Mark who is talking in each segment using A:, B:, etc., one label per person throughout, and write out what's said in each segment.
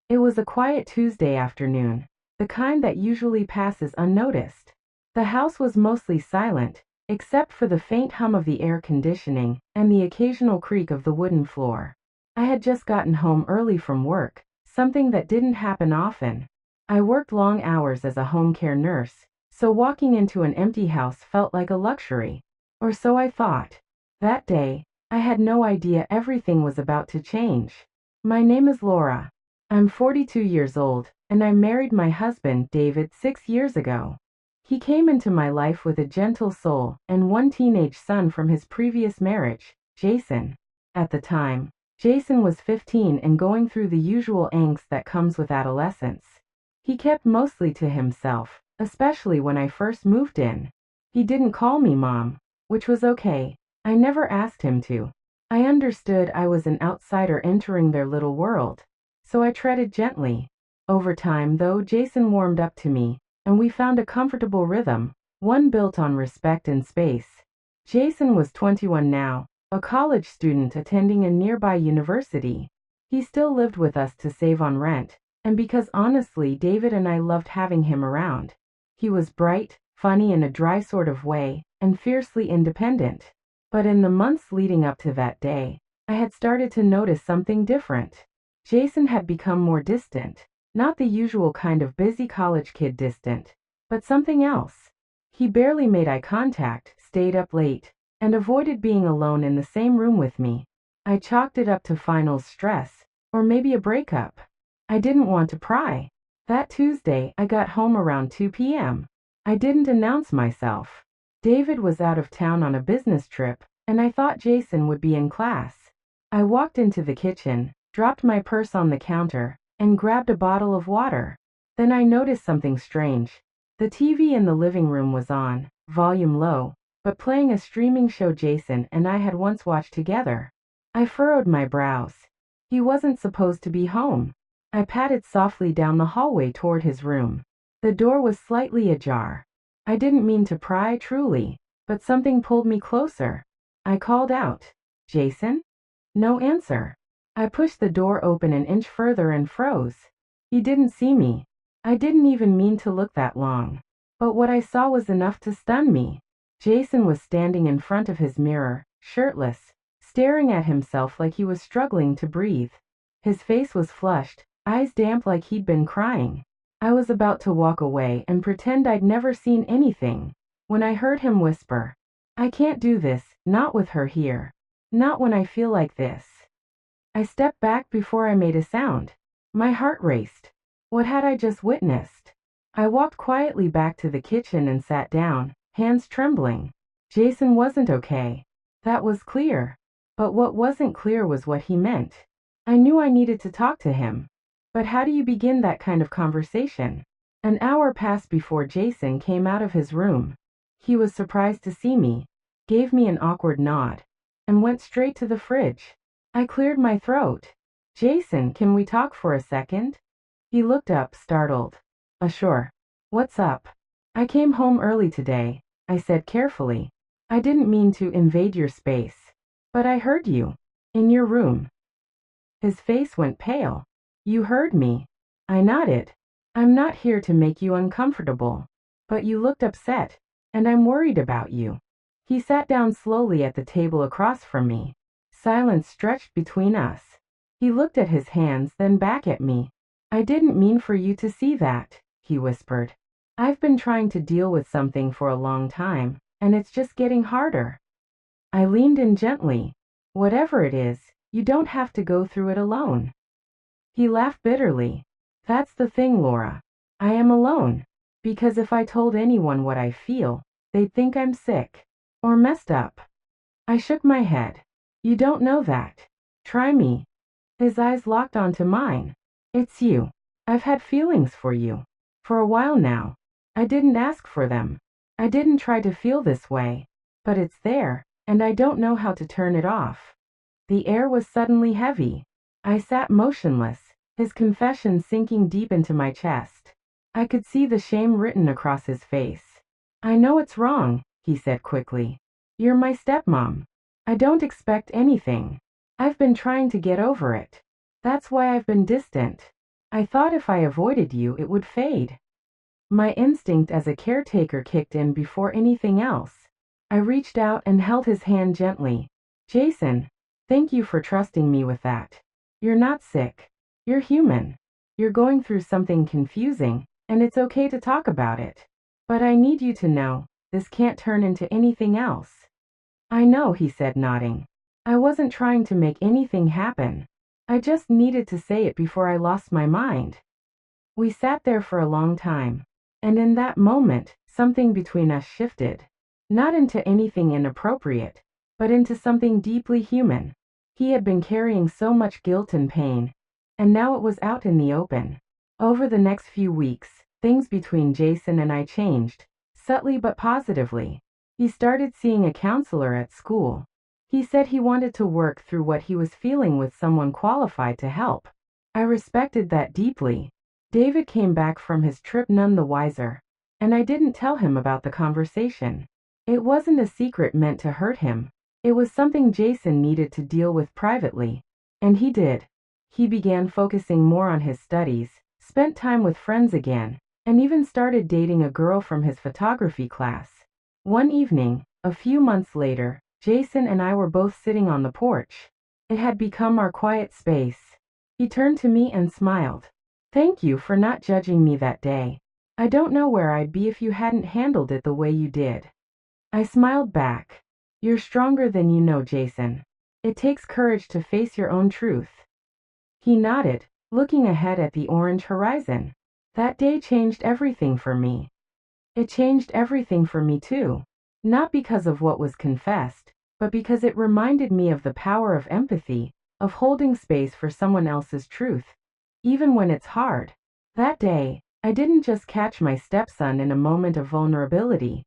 A: It was a quiet Tuesday afternoon, the kind that usually passes unnoticed. The house was mostly silent, except for the faint hum of the air conditioning and the occasional creak of the wooden floor. I had just gotten home early from work, something that didn't happen often. I worked long hours as a home care nurse, so walking into an empty house felt like a luxury. Or so I thought. That day, I had no idea everything was about to change. My name is Laura. I'm 42 years old, and I married my husband, David, 6 years ago. He came into my life with a gentle soul and one teenage son from his previous marriage, Jason. At the time, Jason was 15 and going through the usual angst that comes with adolescence. He kept mostly to himself, especially when I first moved in. He didn't call me mom, which was okay. I never asked him to. I understood I was an outsider entering their little world, so I treaded gently. Over time, though, Jason warmed up to me, and we found a comfortable rhythm, one built on respect and space. Jason was 21 now, a college student attending a nearby university. He still lived with us to save on rent, and because honestly, David and I loved having him around. He was bright, funny in a dry sort of way, and fiercely independent. But in the months leading up to that day, I had started to notice something different. Jason had become more distant, not the usual kind of busy college kid distant, but something else. He barely made eye contact, stayed up late, and avoided being alone in the same room with me. I chalked it up to finals stress, or maybe a breakup. I didn't want to pry. That Tuesday, I got home around 2 p.m. I didn't announce myself. David was out of town on a business trip, and I thought Jason would be in class. I walked into the kitchen, dropped my purse on the counter, and grabbed a bottle of water. Then I noticed something strange. The TV in the living room was on, volume low, but playing a streaming show Jason and I had once watched together. I furrowed my brows. He wasn't supposed to be home. I padded softly down the hallway toward his room. The door was slightly ajar. I didn't mean to pry, truly, but something pulled me closer. I called out, "Jason?" No answer. I pushed the door open an inch further and froze. He didn't see me. I didn't even mean to look that long. But what I saw was enough to stun me. Jason was standing in front of his mirror, shirtless, staring at himself like he was struggling to breathe. His face was flushed, eyes damp like he'd been crying. I was about to walk away and pretend I'd never seen anything, when I heard him whisper, "I can't do this, not with her here. Not when I feel like this." I stepped back before I made a sound. My heart raced. What had I just witnessed? I walked quietly back to the kitchen and sat down, hands trembling. Jason wasn't okay. That was clear. But what wasn't clear was what he meant. I knew I needed to talk to him. But how do you begin that kind of conversation? An hour passed before Jason came out of his room. He was surprised to see me, gave me an awkward nod, and went straight to the fridge. I cleared my throat. "Jason, can we talk for a second?" He looked up, startled. Sure. What's up?" "I came home early today," I said carefully. "I didn't mean to invade your space. But I heard you. In your room." His face went pale. "You heard me?" I nodded. "I'm not here to make you uncomfortable. But you looked upset, and I'm worried about you." He sat down slowly at the table across from me. Silence stretched between us. He looked at his hands, then back at me. "I didn't mean for you to see that," he whispered. "I've been trying to deal with something for a long time, and it's just getting harder." I leaned in gently. "Whatever it is, you don't have to go through it alone." He laughed bitterly. "That's the thing, Laura. I am alone. Because if I told anyone what I feel, they'd think I'm sick. Or messed up." I shook my head. "You don't know that. Try me." His eyes locked onto mine. "It's you. I've had feelings for you. For a while now. I didn't ask for them. I didn't try to feel this way. But it's there, and I don't know how to turn it off." The air was suddenly heavy. I sat motionless, his confession sinking deep into my chest. I could see the shame written across his face. "I know it's wrong," he said quickly. "You're my stepmom. I don't expect anything. I've been trying to get over it. That's why I've been distant." I thought if I avoided you, it would fade. My instinct as a caretaker kicked in before anything else. I reached out and held his hand gently. Jason, thank you for trusting me with that. You're not sick. You're human. You're going through something confusing, and it's okay to talk about it. But I need you to know, this can't turn into anything else. I know, he said, nodding. I wasn't trying to make anything happen. I just needed to say it before I lost my mind. We sat there for a long time, and in that moment, something between us shifted. Not into anything inappropriate, but into something deeply human. He had been carrying so much guilt and pain, and now it was out in the open. Over the next few weeks, things between Jason and I changed, subtly but positively. He started seeing a counselor at school. He said he wanted to work through what he was feeling with someone qualified to help. I respected that deeply. David came back from his trip none the wiser, and I didn't tell him about the conversation. It wasn't a secret meant to hurt him. It was something Jason needed to deal with privately, and he did. He began focusing more on his studies, spent time with friends again, and even started dating a girl from his photography class. One evening, a few months later, Jason and I were both sitting on the porch. It had become our quiet space. He turned to me and smiled. Thank you for not judging me that day. I don't know where I'd be if you hadn't handled it the way you did. I smiled back. You're stronger than you know, Jason. It takes courage to face your own truth. He nodded, looking ahead at the orange horizon. That day changed everything for me. It changed everything for me too. Not because of what was confessed, but because it reminded me of the power of empathy, of holding space for someone else's truth, even when it's hard. That day, I didn't just catch my stepson in a moment of vulnerability.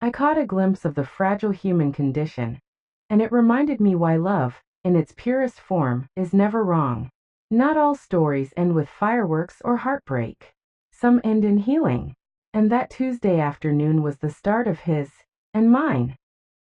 A: I caught a glimpse of the fragile human condition, and it reminded me why love, in its purest form, is never wrong. Not all stories end with fireworks or heartbreak. Some end in healing. And that Tuesday afternoon was the start of his, and mine.